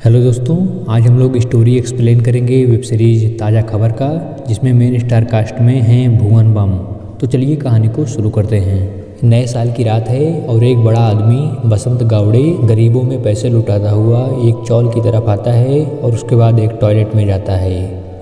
Hello दोस्तों, आज हम लोग स्टोरी एक्सप्लेन करेंगे वेब सीरीज ताज़ा खबर का, जिसमें मेन स्टार कास्ट में हैं भुवन बाम। तो चलिए कहानी को शुरू करते हैं। नए साल की रात है और एक बड़ा आदमी बसंत गावड़े गरीबों में पैसे लुटाता हुआ एक चौल की तरफ आता है और उसके बाद एक टॉयलेट में जाता है।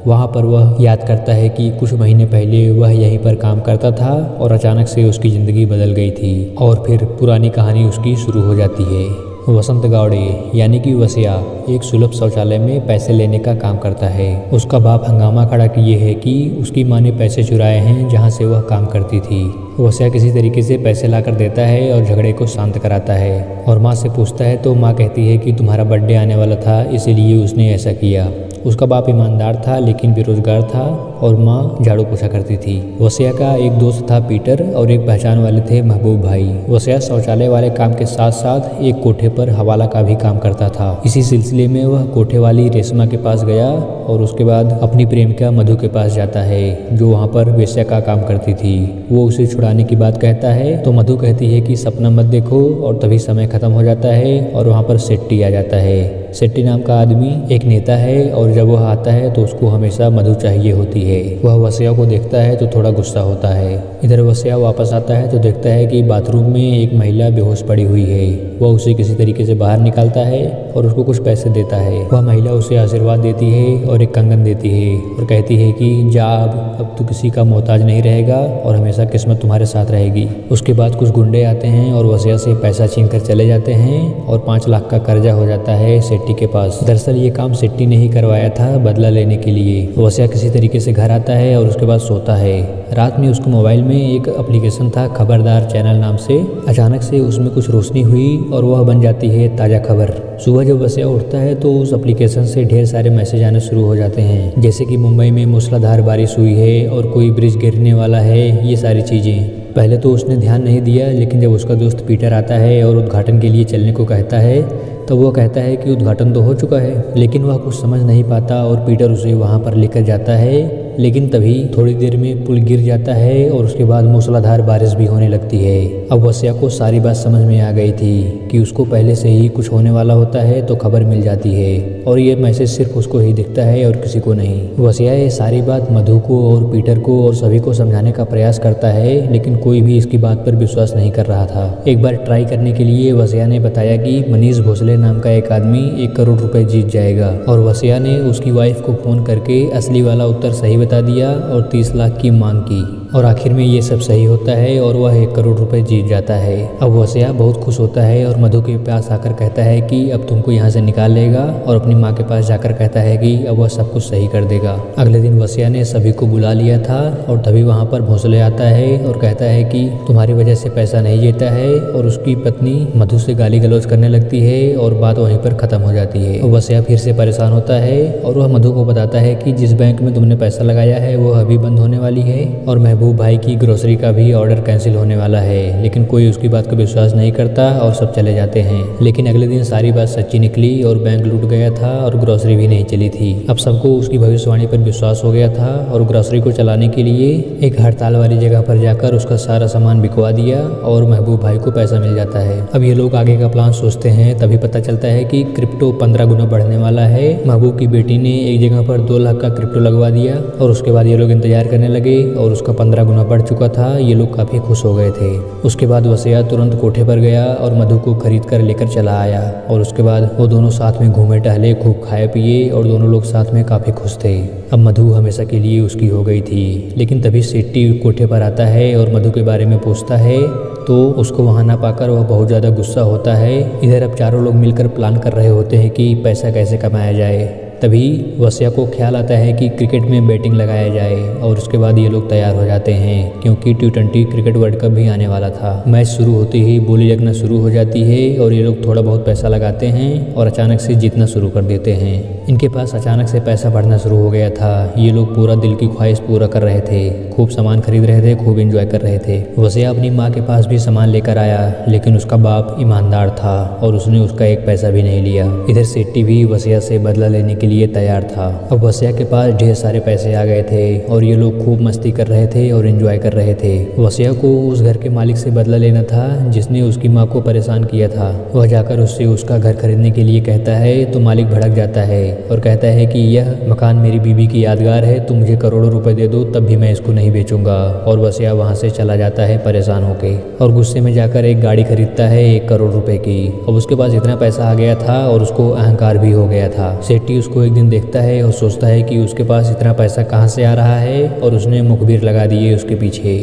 वहाँ पर वह याद करता है कि कुछ महीने पहले वह यहीं पर काम करता था और अचानक से उसकी ज़िंदगी बदल गई थी और फिर पुरानी कहानी उसकी शुरू हो जाती है। वसंत गावड़े यानी कि वसिया एक सुलभ शौचालय में पैसे लेने का काम करता है। उसका बाप हंगामा खड़ा किए है कि उसकी माँ ने पैसे चुराए हैं जहाँ से वह काम करती थी। वसिया किसी तरीके से पैसे लाकर देता है और झगड़े को शांत कराता है और माँ से पूछता है तो माँ कहती है कि तुम्हारा बर्थडे आने वाला था, इसीलिए उसने ऐसा किया। उसका बाप ईमानदार था लेकिन बेरोजगार था और माँ झाड़ू पोछा करती थी। वसिया का एक दोस्त था पीटर और एक पहचान वाले थे महबूब भाई। वसिया शौचालय वाले काम के साथ साथ एक कोठे पर हवाला का भी काम करता था। इसी सिलसिले में वह कोठे वाली रेशमा के पास गया और उसके बाद अपनी प्रेमिका मधु के पास जाता है, जो वहाँ पर वेश्या का काम करती थी। वो उसे छुड़ाने की बात कहता है तो मधु कहती है कि सपना मत देखो, और तभी समय खत्म हो जाता है और वहाँ पर सेट्टी आ जाता है। सेट्टी नाम का आदमी एक नेता है और जब वह आता है तो उसको हमेशा मधु चाहिए होती है। वह वसिया को देखता है तो थोड़ा गुस्सा होता है। इधर वसिया वापस आता है तो देखता है कि बाथरूम में एक महिला बेहोश पड़ी हुई है। वह उसे किसी तरीके से बाहर निकालता है और उसको कुछ पैसे देता है। वह महिला उसे आशीर्वाद देती है और एक कंगन देती है और कहती है कि जा, अब तू किसी का मोहताज नहीं रहेगा और हमेशा किस्मत तुम्हारे साथ रहेगी। उसके बाद कुछ गुंडे आते हैं और वसिया से पैसा छीन कर चले जाते हैं और 5 लाख का कर्जा हो जाता है सेट्टी के पास। दरअसल ये काम सेट्टी ने ही करवाया था बदला लेने के लिए। वसिया किसी तरीके से घर आता है और उसके बाद सोता है। रात में उसके मोबाइल में एक एप्लीकेशन था खबरदार चैनल नाम से। अचानक से उसमें कुछ रोशनी हुई और वह बन जाती है ताज़ा खबर। सुबह जब वसिया उठता है तो उस एप्लीकेशन से ढेर सारे मैसेज आने शुरू हो जाते हैं, जैसे कि मुंबई में मूसलाधार बारिश हुई है और कोई ब्रिज गिरने वाला है, ये सारी चीज़ें। पहले तो उसने ध्यान नहीं दिया, लेकिन जब उसका दोस्त पीटर आता है और उद्घाटन के लिए चलने को कहता है तो वो कहता है कि उद्घाटन तो हो चुका है, लेकिन वह कुछ समझ नहीं पाता और पीटर उसे वहाँ पर लेकर जाता है। लेकिन तभी थोड़ी देर में पुल गिर जाता है और उसके बाद मूसलाधार बारिश भी होने लगती है। अब वसिया को सारी बात समझ में आ गई थी कि उसको पहले से ही कुछ होने वाला होता है तो खबर मिल जाती है और ये मैसेज सिर्फ उसको ही दिखता है और किसी को नहीं। वसिया ये सारी बात मधु को और पीटर को और सभी को समझाने का प्रयास करता है, लेकिन कोई भी इसकी बात पर विश्वास नहीं कर रहा था। एक बार ट्राई करने के लिए वसिया ने बताया कि मनीष भोसले नाम का एक आदमी 1 करोड़ रुपए जीत जाएगा और वसिया ने उसकी वाइफ को फोन करके असली वाला उत्तर सही बता दिया और 30 लाख की मांग की और आखिर में ये सब सही होता है और वह 1 करोड़ रुपए जीत जाता है। अब वसिया बहुत खुश होता है और मधु के पास आकर कहता है कि अब तुमको यहाँ से निकाल लेगा और अपनी माँ के पास जाकर कहता है कि अब वह सब कुछ सही कर देगा। अगले दिन वसिया ने सभी को बुला लिया था और तभी वहाँ पर भोसले आता है और कहता है कि तुम्हारी वजह से पैसा नहीं जीता है, और उसकी पत्नी मधु से गाली गलौज करने लगती है और बात वहीं पर खत्म हो जाती है। वसिया फिर से परेशान होता है और वह मधु को बताता है कि जिस बैंक में तुमने पैसा लगाया है वो अभी बंद होने वाली है और महबूब भाई की ग्रोसरी का भी ऑर्डर कैंसिल होने वाला है। लेकिन कोई उसकी बात का विश्वास नहीं करता और सब चले जाते हैं। लेकिन अगले दिन सारी बात सच्ची निकली और बैंक लूट गया था और ग्रोसरी भी नहीं चली थी। अब सबको उसकी भविष्यवाणी पर विश्वास हो गया था और ग्रोसरी को चलाने के लिए एक हड़ताल वाली जगह पर जाकर उसका सारा सामान बिकवा दिया और महबूब भाई को पैसा मिल जाता है। अब ये लोग आगे का प्लान सोचते हैं, तभी पता चलता है कि क्रिप्टो 15 गुना बढ़ने वाला है। महबूब की बेटी ने एक जगह पर 2 लाख का क्रिप्टो लगवा दिया और उसके बाद ये लोग इंतजार करने लगे और उसका 15 गुना बढ़ चुका था। ये लोग काफ़ी खुश हो गए थे। उसके बाद वसिया तुरंत कोठे पर गया और मधु को खरीद कर लेकर चला आया और उसके बाद वो दोनों साथ में घूमे टहले, खूब खाए पिए और दोनों लोग साथ में काफ़ी खुश थे। अब मधु हमेशा के लिए उसकी हो गई थी। लेकिन तभी सेट्टी कोठे पर आता है और मधु के बारे में पूछता है तो उसको वहाँ ना पाकर वह बहुत ज़्यादा गुस्सा होता है। इधर अब चारों लोग मिलकर प्लान कर रहे होते हैं कि पैसा कैसे कमाया जाए। तभी वसिया को ख्याल आता है कि क्रिकेट में बैटिंग लगाया जाए और उसके बाद ये लोग तैयार हो जाते हैं, क्योंकि T20 क्रिकेट वर्ल्ड कप भी आने वाला था। मैच शुरू होते ही बोली लगना शुरू हो जाती है और ये लोग थोड़ा बहुत पैसा लगाते हैं और अचानक से जीतना शुरू कर देते हैं। इनके पास अचानक से पैसा बढ़ना शुरू हो गया था। ये लोग पूरा दिल की ख्वाहिश पूरा कर रहे थे, खूब सामान खरीद रहे थे, खूब एंजॉय कर रहे थे। वसिया अपनी माँ के पास भी सामान लेकर आया, लेकिन उसका बाप ईमानदार था और उसने उसका एक पैसा भी नहीं लिया। इधर सेट्टी भी वसिया से बदला लेने के लिए तैयार था। अब वसिया के पास ढेर सारे पैसे आ गए थे और ये लोग खूब मस्ती कर रहे थे और एंजॉय कर रहे थे। वसिया को उस घर के मालिक से बदला लेना था जिसने उसकी माँ को परेशान किया था। वह जाकर उससे उसका घर खरीदने के लिए कहता है तो मालिक भड़क जाता है और कहता है कि यह मकान मेरी बीबी की यादगार है, तुम मुझे करोड़ों रुपए दे दो तब भी मैं इसको नहीं बेचूंगा। और वसिया वहाँ से चला जाता है परेशान होके और गुस्से में जाकर एक गाड़ी खरीदता है 1 करोड़ रुपए की। अब उसके पास इतना पैसा आ गया था और उसको अहंकार भी हो गया था। सेट्टी उसको एक दिन देखता है और सोचता है कि उसके पास इतना पैसा कहाँ से आ रहा है और उसने मुखबिर लगा दिए उसके पीछे।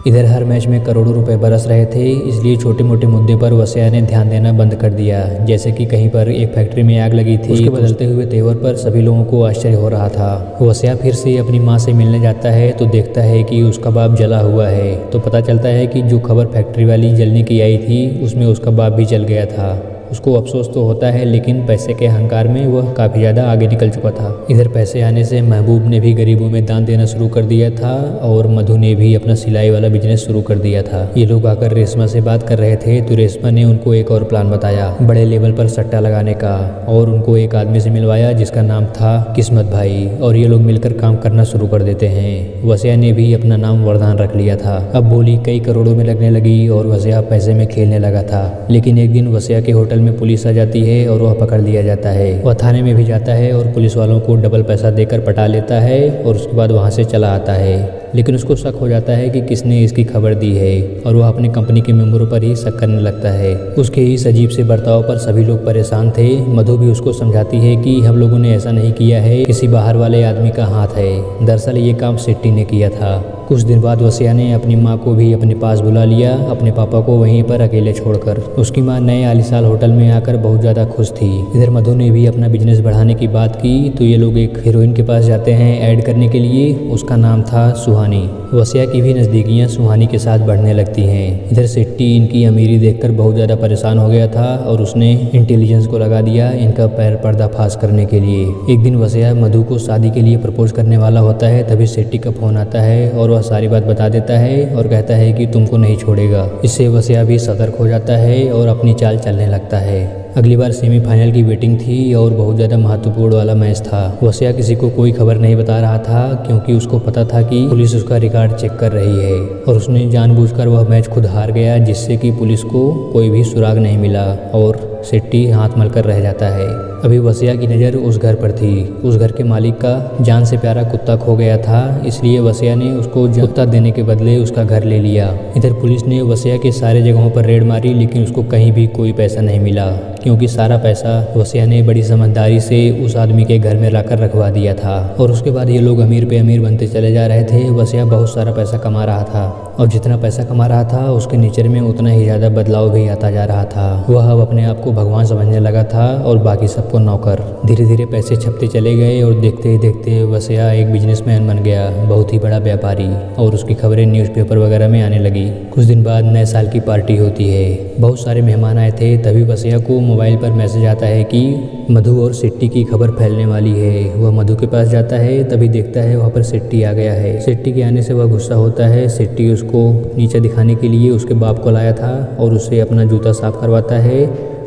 इधर हर मैच में करोड़ों रुपए बरस रहे थे, इसलिए छोटे मोटे मुद्दे पर वसिया ने ध्यान देना बंद कर दिया। जैसे कि कहीं पर एक फैक्ट्री में आग लगी थी, उसके बदलते हुए तेवर पर सभी लोगों को आश्चर्य हो रहा था। वसिया फिर से अपनी माँ से मिलने जाता है तो देखता है कि उसका बाप जला हुआ है। तो पता चलता है कि जो खबर फैक्ट्री वाली जलने की आई थी उसमें उसका बाप भी जल गया था। उसको अफसोस तो होता है, लेकिन पैसे के अहंकार में वह काफ़ी ज़्यादा आगे निकल चुका था। इधर पैसे आने से महबूब ने भी गरीबों में दान देना शुरू कर दिया था और मधु ने भी अपना सिलाई वाला बिजनेस शुरू कर दिया था। ये लोग आकर रेशमा से बात कर रहे थे तो रेशमा ने उनको एक और प्लान बताया, बड़े लेवल पर सट्टा लगाने का, और उनको एक आदमी से मिलवाया जिसका नाम था किस्मत भाई। और ये लोग मिलकर काम करना शुरू कर देते हैं। वसिया ने भी अपना नाम वरदान रख लिया था। अब बोली कई करोड़ों में लगने लगी और वसिया पैसे में खेलने लगा था। लेकिन एक दिन वसिया के होटल में पुलिस आ जाती है और वह पकड़ लिया जाता है। वह थाने में भी जाता है और पुलिस वालों को डबल पैसा देकर पटा लेता है और उसके बाद वहाँ से चला आता है। लेकिन उसको शक हो जाता है कि किसने इसकी खबर दी है और वह अपने कंपनी के मेंबरों पर ही शक करने लगता है। उसके इस अजीब से बर्ताव पर सभी लोग परेशान थे। मधु भी उसको समझाती है कि हम लोगों ने ऐसा नहीं किया है, किसी बाहर वाले आदमी का हाथ है। दरअसल ये काम सेट्टी ने किया था। कुछ दिन बाद वसिया ने अपनी माँ को भी अपने पास बुला लिया, अपने पापा को वहीं पर अकेले छोड़कर। उसकी माँ नए आलीशान होटल में आकर बहुत ज़्यादा खुश थी। इधर मधु ने भी अपना बिजनेस बढ़ाने की बात की तो ये लोग एक हीरोइन के पास जाते हैं ऐड करने के लिए। उसका नाम था सुहानी। वसिया की भी नज़दीकियाँ सुहानी के साथ बढ़ने लगती हैं। इधर सेट्टी इनकी अमीरी देखकर बहुत ज़्यादा परेशान हो गया था और उसने इंटेलिजेंस को लगा दिया इनका पैर पर्दाफाश करने के लिए। एक दिन वसिया मधु को शादी के लिए प्रपोज करने वाला होता है, तभी सेट्टी का फोन आता है और वह सारी बात बता देता है और कहता है कि तुमको नहीं छोड़ेगा। इससे वसिया भी सतर्क हो जाता है और अपनी चाल चलने लगता है। अगली बार सेमीफाइनल की वेटिंग थी और बहुत ज़्यादा महत्वपूर्ण वाला मैच था। वसिया किसी को कोई खबर नहीं बता रहा था क्योंकि उसको पता था कि पुलिस उसका रिकॉर्ड चेक कर रही है और उसने जानबूझकर वह मैच खुद हार गया, जिससे कि पुलिस को कोई भी सुराग नहीं मिला और सेट्टी हाथ मलकर रह जाता है। अभी वसिया की नज़र उस घर पर थी। उस घर के मालिक का जान से प्यारा कुत्ता खो गया था, इसलिए वसिया ने उसको कुत्ता देने के बदले उसका घर ले लिया। इधर पुलिस ने वसिया के सारे जगहों पर रेड मारी, लेकिन उसको कहीं भी कोई पैसा नहीं मिला क्योंकि सारा पैसा वसिया ने बड़ी समझदारी से उस आदमी के घर में लाकर रखवा दिया था। और उसके बाद ये लोग अमीर पे अमीर बनते चले जा रहे थे। वसिया बहुत सारा पैसा कमा रहा था और जितना पैसा कमा रहा था उसके नेचर में उतना ही ज़्यादा बदलाव भी आता जा रहा था। वह अब अपने आप को भगवान समझने लगा था और बाकी सबको नौकर। धीरे धीरे पैसे छपते चले गए और देखते ही देखते वसिया एक बिजनेसमैन बन गया, बहुत ही बड़ा व्यापारी, और उसकी खबरें न्यूज़पेपर वगैरह में आने लगी। कुछ दिन बाद नए साल की पार्टी होती है। बहुत सारे मेहमान आए थे। तभी वसिया को मोबाइल पर मैसेज आता है कि मधु और सेट्टी की खबर फैलने वाली है। वह मधु के पास जाता है, तभी देखता है वहाँ पर सेट्टी आ गया है। सेट्टी के आने से वह गुस्सा होता है। सेट्टी उसको नीचे दिखाने के लिए उसके बाप को लाया था और उससे अपना जूता साफ करवाता है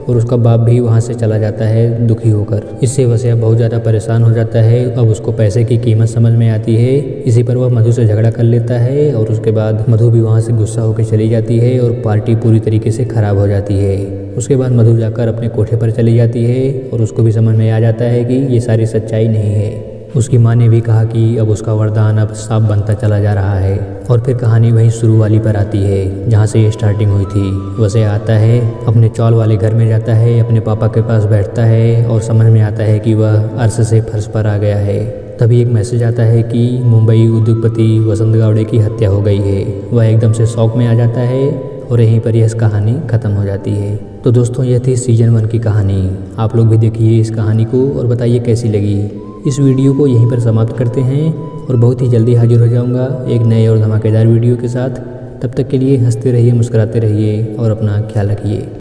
और उसका बाप भी वहाँ से चला जाता है दुखी होकर। इससे वसिया बहुत ज़्यादा परेशान हो जाता है। अब उसको पैसे की कीमत समझ में आती है। इसी पर वह मधु से झगड़ा कर लेता है और उसके बाद मधु भी वहाँ से गुस्सा होकर चली जाती है और पार्टी पूरी तरीके से ख़राब हो जाती है। उसके बाद मधु जाकर अपने कोठे पर चली जाती है और उसको भी समझ में आ जाता है कि ये सारी सच्चाई नहीं है। उसकी माँ ने भी कहा कि अब उसका वरदान अब साफ बनता चला जा रहा है। और फिर कहानी वहीं शुरू वाली पर आती है जहाँ से ये स्टार्टिंग हुई थी। वसिया आता है, अपने चौल वाले घर में जाता है, अपने पापा के पास बैठता है और समझ में आता है कि वह अर्श से फर्श पर आ गया है। तभी एक मैसेज आता है कि मुंबई उद्योगपति वसंत गावड़े की हत्या हो गई है। वह एकदम से शौक में आ जाता है और यहीं पर यह कहानी ख़त्म हो जाती है। तो दोस्तों, यह थी सीजन 1 की कहानी। आप लोग भी देखिए इस कहानी को और बताइए कैसी लगी। इस वीडियो को यहीं पर समाप्त करते हैं और बहुत ही जल्दी हाजिर हो जाऊंगा एक नए और धमाकेदार वीडियो के साथ। तब तक के लिए हंसते रहिए, मुस्कुराते रहिए और अपना ख्याल रखिए।